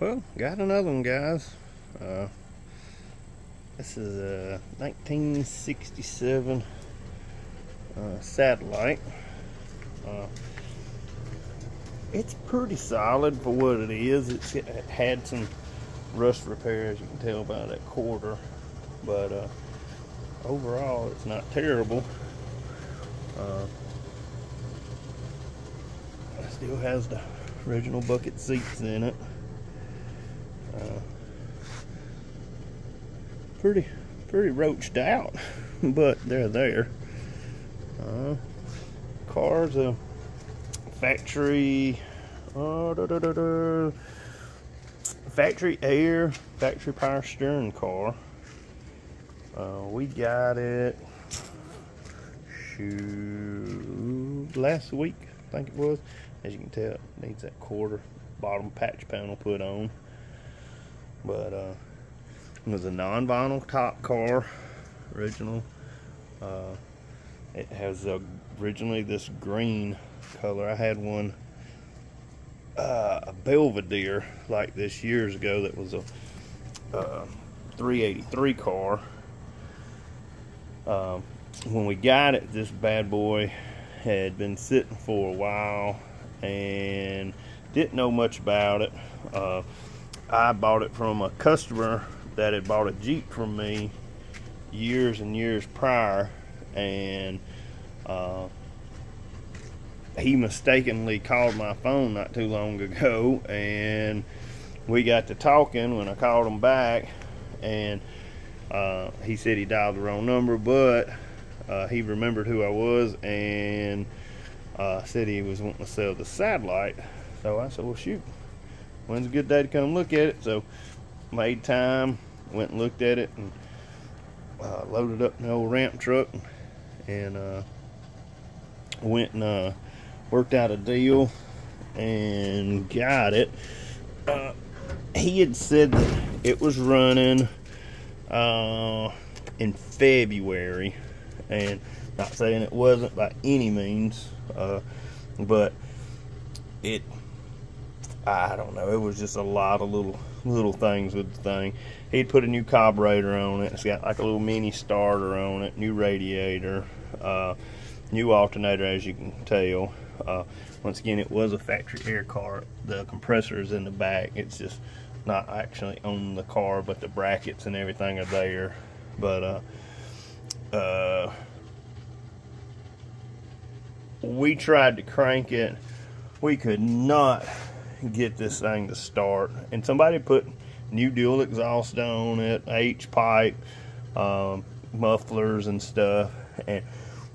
Well, got another one, guys. This is a 1967 Satellite. It's pretty solid for what it is. It had some rust repairs, you can tell by that quarter, but overall it's not terrible. It still has the original bucket seats in it. Pretty roached out, but they're there. Car's a factory factory power steering car. We got it last week, I think it was. As you can tell, it needs that quarter bottom patch panel put on, but it was a non-vinyl top car, original. It has originally this green color. I had one, a Belvedere like this years ago. That was a 383 car. When we got it, this bad boy had been sitting for a while and didn't know much about it. I bought it from a customer that had bought a Jeep from me years and years prior, and he mistakenly called my phone not too long ago, and we got to talking when I called him back, and he said he dialed the wrong number, but he remembered who I was, and said he was wanting to sell the Satellite. So I said, well, shoot, when's a good day to come look at it? So made time, went and looked at it, and loaded up in the old ramp truck, and went and worked out a deal and got it. He had said that it was running in February, and not saying it wasn't by any means, but I don't know, it was just a lot of little things with the thing. He'd put a new carburetor on it. It's got like a little mini starter on it, new radiator, new alternator, as you can tell. Once again, it was a factory air car. The compressor is in the back. It's just not actually on the car, but the brackets and everything are there. But we tried to crank it. We could not get this thing to start, and somebody put new dual exhaust on it, H-pipe, mufflers and stuff, and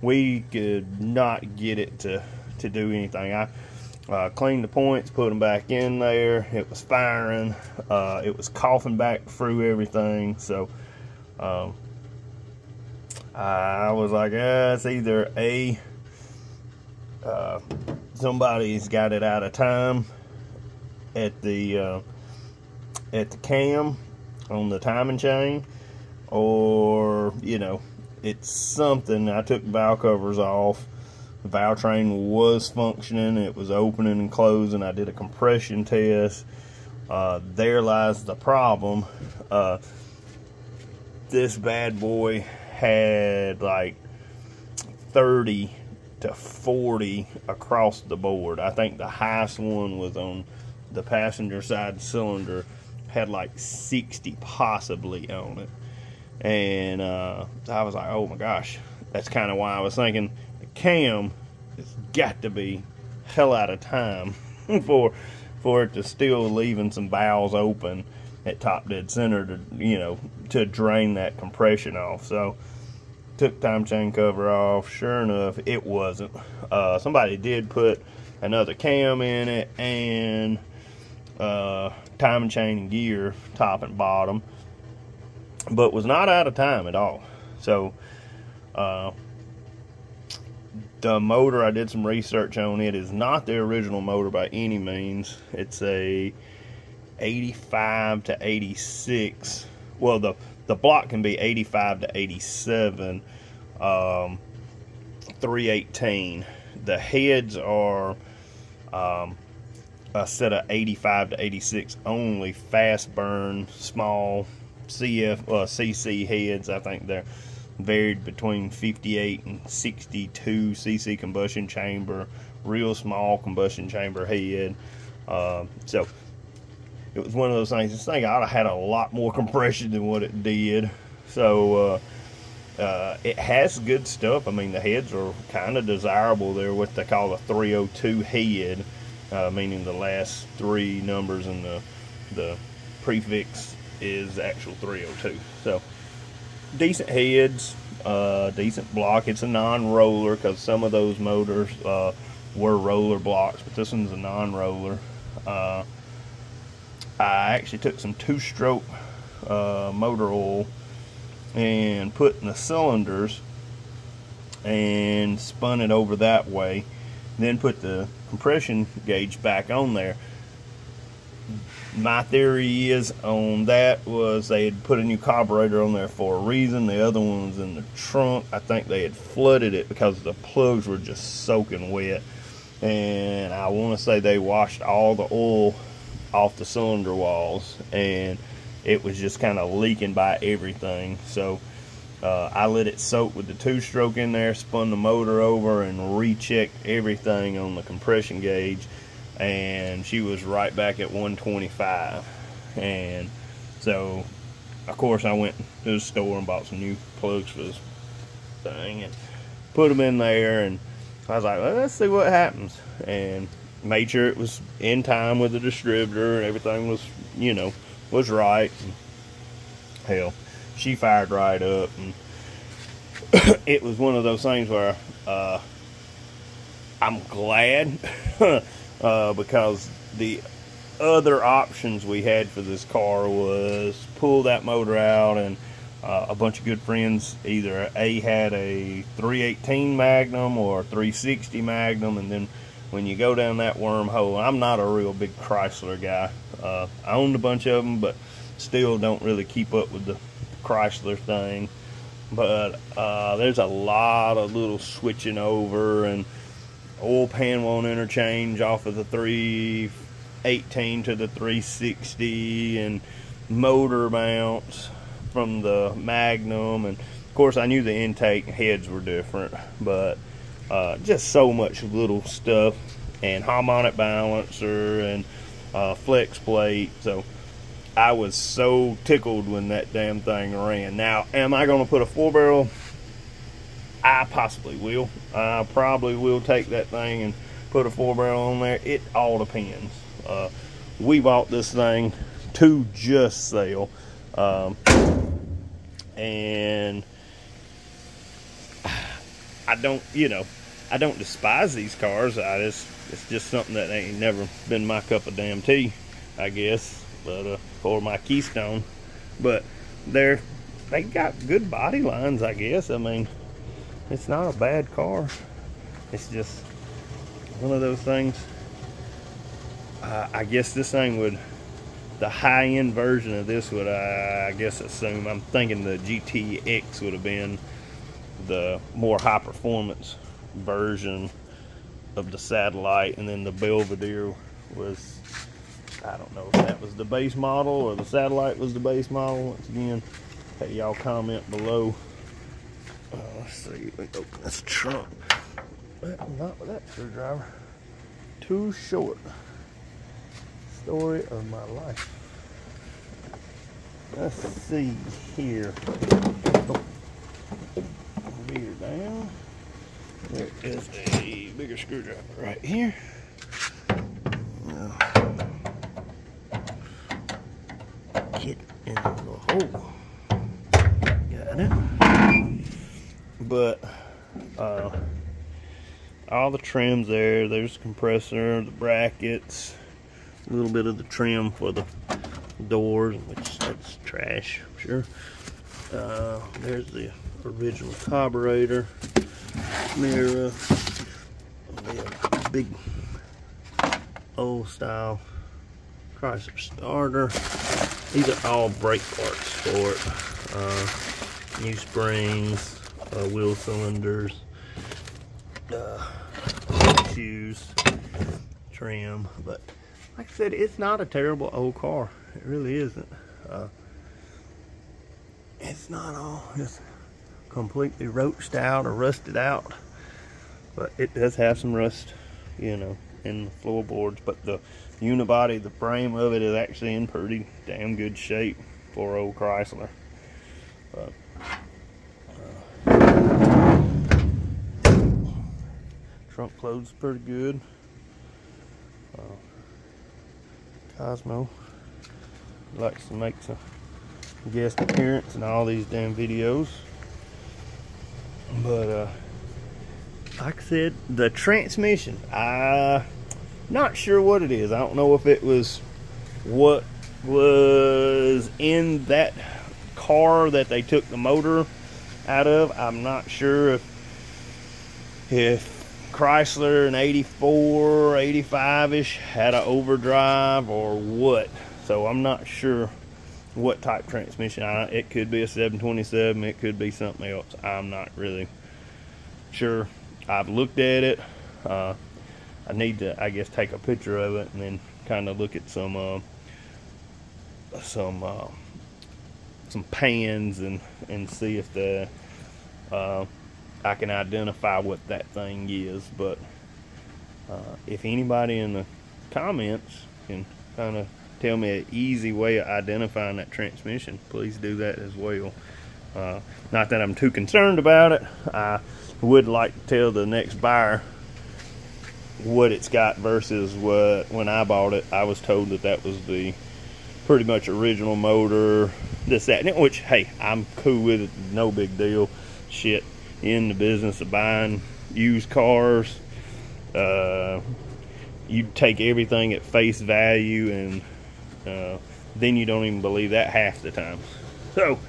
we could not get it to do anything. I cleaned the points, put them back in there. It was firing. It was coughing back through everything. So I was like, it's either somebody's got it out of time at the cam on the timing chain, or it's something. I took the valve covers off. The valve train was functioning. It was opening and closing. I did a compression test. There lies the problem. This bad boy had like 30 to 40 across the board. I think the highest one was on the passenger side cylinder, had like 60 possibly on it. And I was like, oh my gosh. That's kind of why I was thinking the cam has got to be hell out of time for it to still leaving some valves open at top dead center to to drain that compression off. So took time chain cover off. Sure enough, it wasn't. Somebody did put another cam in it, and timing chain and gear, top and bottom, but was not out of time at all. So the motor, I did some research on it, is not the original motor by any means. It's a 85 to 86. Well, the block can be 85 to 87 318. The heads are a set of 85 to 86 only fast burn small CC heads. I think they're varied between 58 and 62 cc combustion chamber, real small combustion chamber head. So it was one of those things. This thing ought to have had a lot more compression than what it did. So it has good stuff. I mean, the heads are kind of desirable. They're what they call a 302 head, meaning the last three numbers in the prefix is actual 302. So decent heads, decent block. It's a non-roller because some of those motors were roller blocks, but this one's a non-roller. I actually took some two-stroke motor oil and put in the cylinders and spun it over that way, then put the compression gauge back on there. My theory is on that was they had put a new carburetor on there for a reason. The other one was in the trunk. I think they had flooded it because the plugs were just soaking wet, and I want to say they washed all the oil off the cylinder walls, and it was just kind of leaking by everything. So I let it soak with the two-stroke in there, spun the motor over, and rechecked everything on the compression gauge, and she was right back at 125. And so of course I went to the store and bought some new plugs for this thing and put them in there, and I was like, well, let's see what happens, and made sure it was in time with the distributor and everything was, you know, was right. And hell, she fired right up, and it was one of those things where I'm glad because the other options we had for this car was pull that motor out, and a bunch of good friends either had a 318 Magnum or a 360 Magnum, and then when you go down that wormhole, I'm not a real big Chrysler guy. I owned a bunch of them, but still don't really keep up with the Chrysler thing. But there's a lot of little switching over, and oil pan won't interchange off of the 318 to the 360, and motor mounts from the Magnum. And of course I knew the intake heads were different, but just so much little stuff, and harmonic balancer and flex plate. So I was so tickled when that damn thing ran. Now, am I going to put a 4-barrel? I possibly will. I probably will take that thing and put a 4-barrel on there. It all depends. We bought this thing to just sell, and I don't, you know, I don't despise these cars. It's just something that ain't never been my cup of damn tea, I guess, but or my keystone. But they got good body lines, I guess. I mean, it's not a bad car. It's just one of those things. I guess this thing would, the high-end version of this would, I guess, assume, I'm thinking the GTX would have been the more high-performance version of the Satellite, and then the Belvedere was, I don't know if that was the base model or the Satellite was the base model. Once again, hey, y'all comment below. Let's see, we can open this trunk. Not with that screwdriver. Too short. Story of my life. Let's see here. Beer down. There is a bigger screwdriver right here. Get in the hole. Got it. But all the trims there. There's the compressor, the brackets, a little bit of the trim for the doors, which that's trash, I'm sure. There's the original carburetor, mirror, a big old style Chrysler starter. These are all brake parts for it. New springs, wheel cylinders, shoes, trim. But like I said, it's not a terrible old car. It really isn't. It's not all just completely roached out or rusted out, but it does have some rust, you know, in the floorboards. But the unibody, the frame of it, is actually in pretty damn good shape for old Chrysler. But, trunk closes pretty good. Cosmo likes to make some guest appearance in all these damn videos. But like I said, the transmission, not sure what it is. I don't know if it was what was in that car that they took the motor out of. I'm not sure if Chrysler in 84, 85-ish had an overdrive or what. So I'm not sure what type transmission. It could be a 727, it could be something else. I'm not really sure. I've looked at it. I need to, I guess, take a picture of it and then kind of look at some pans and see if I can identify what that thing is. But if anybody in the comments can kind of tell me an easy way of identifying that transmission, please do that as well. Not that I'm too concerned about it. I would like to tell the next buyer what it's got versus what, when I bought it, I was told that was the pretty much original motor, this, that, and which, hey, I'm cool with it, no big deal. Shit, in the business of buying used cars, you take everything at face value, and then you don't even believe that half the time. So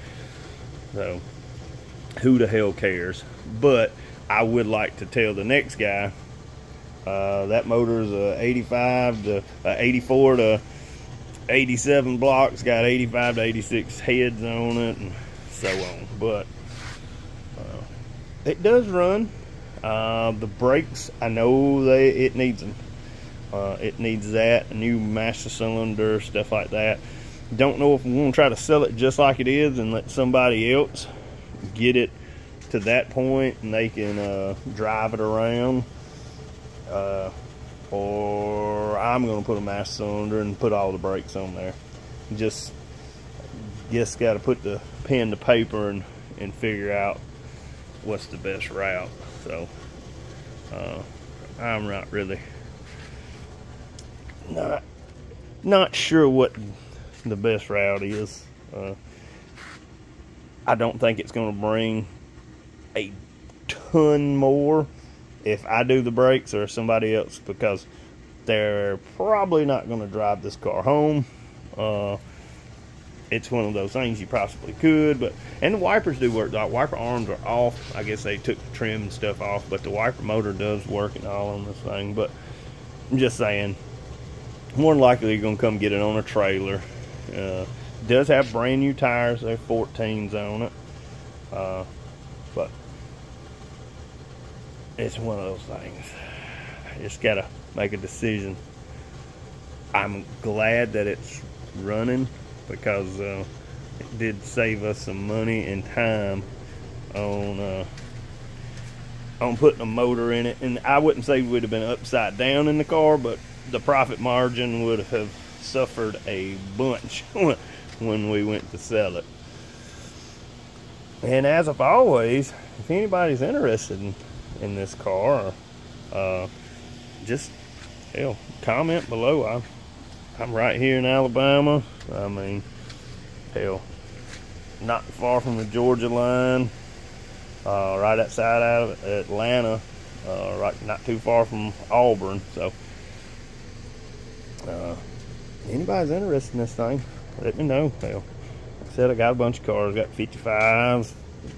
who the hell cares? But I would like to tell the next guy that motor is a 84 to 87 blocks, got 85 to 86 heads on it, and so on. But it does run. The brakes, I know it needs them. It needs that, a new master cylinder, stuff like that. Don't know if we want to try to sell it just like it is and let somebody else get it to that point and they can drive it around, or I'm going to put a master cylinder and put all the brakes on there. Just got to put the pen to paper and figure out what's the best route. So I'm not really not sure what the best route is. I don't think it's going to bring a ton more if I do the brakes or somebody else, because they're probably not going to drive this car home. It's one of those things you possibly could, but, and the wipers do work. The wiper arms are off. I guess they took the trim and stuff off, but the wiper motor does work and all on this thing. But I'm just saying, more than likely you're going to come get it on a trailer. Does have brand new tires. They're 14s on it. But it's one of those things. I just got to make a decision. I'm glad that it's running, because it did save us some money and time on putting a motor in it. And I wouldn't say we would have been upside down in the car, but the profit margin would have suffered a bunch when we went to sell it. And as of always, if anybody's interested in this car, just hell, comment below. I'm right here in Alabama. I mean, hell, not far from the Georgia line, right outside out of Atlanta, right, not too far from Auburn. So anybody's interested in this thing, let me know. Hell, like I said, I got a bunch of cars. Got 55s,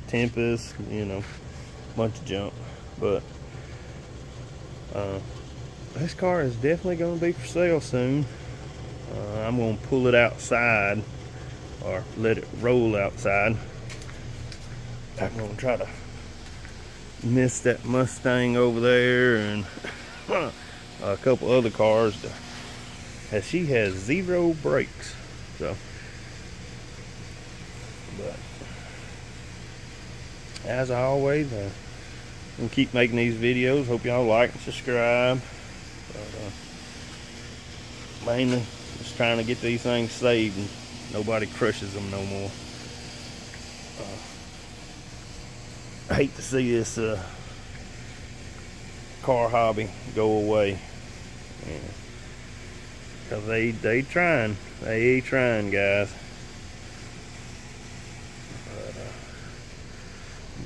Tempest, you know, a bunch of junk. But this car is definitely going to be for sale soon. I'm going to pull it outside, or let it roll outside. I'm going to try to miss that Mustang over there and a couple other cars to as she has 0 brakes. So, but as always, I'm gonna keep making these videos. Hope y'all like and subscribe. But, mainly just trying to get these things saved and nobody crushes them no more. I hate to see this car hobby go away. Cause they trying, guys. But,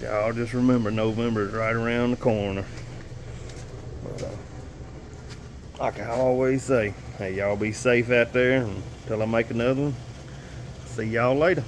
y'all just remember, November is right around the corner. But, like I always say, hey, y'all be safe out there until I make another one. See y'all later.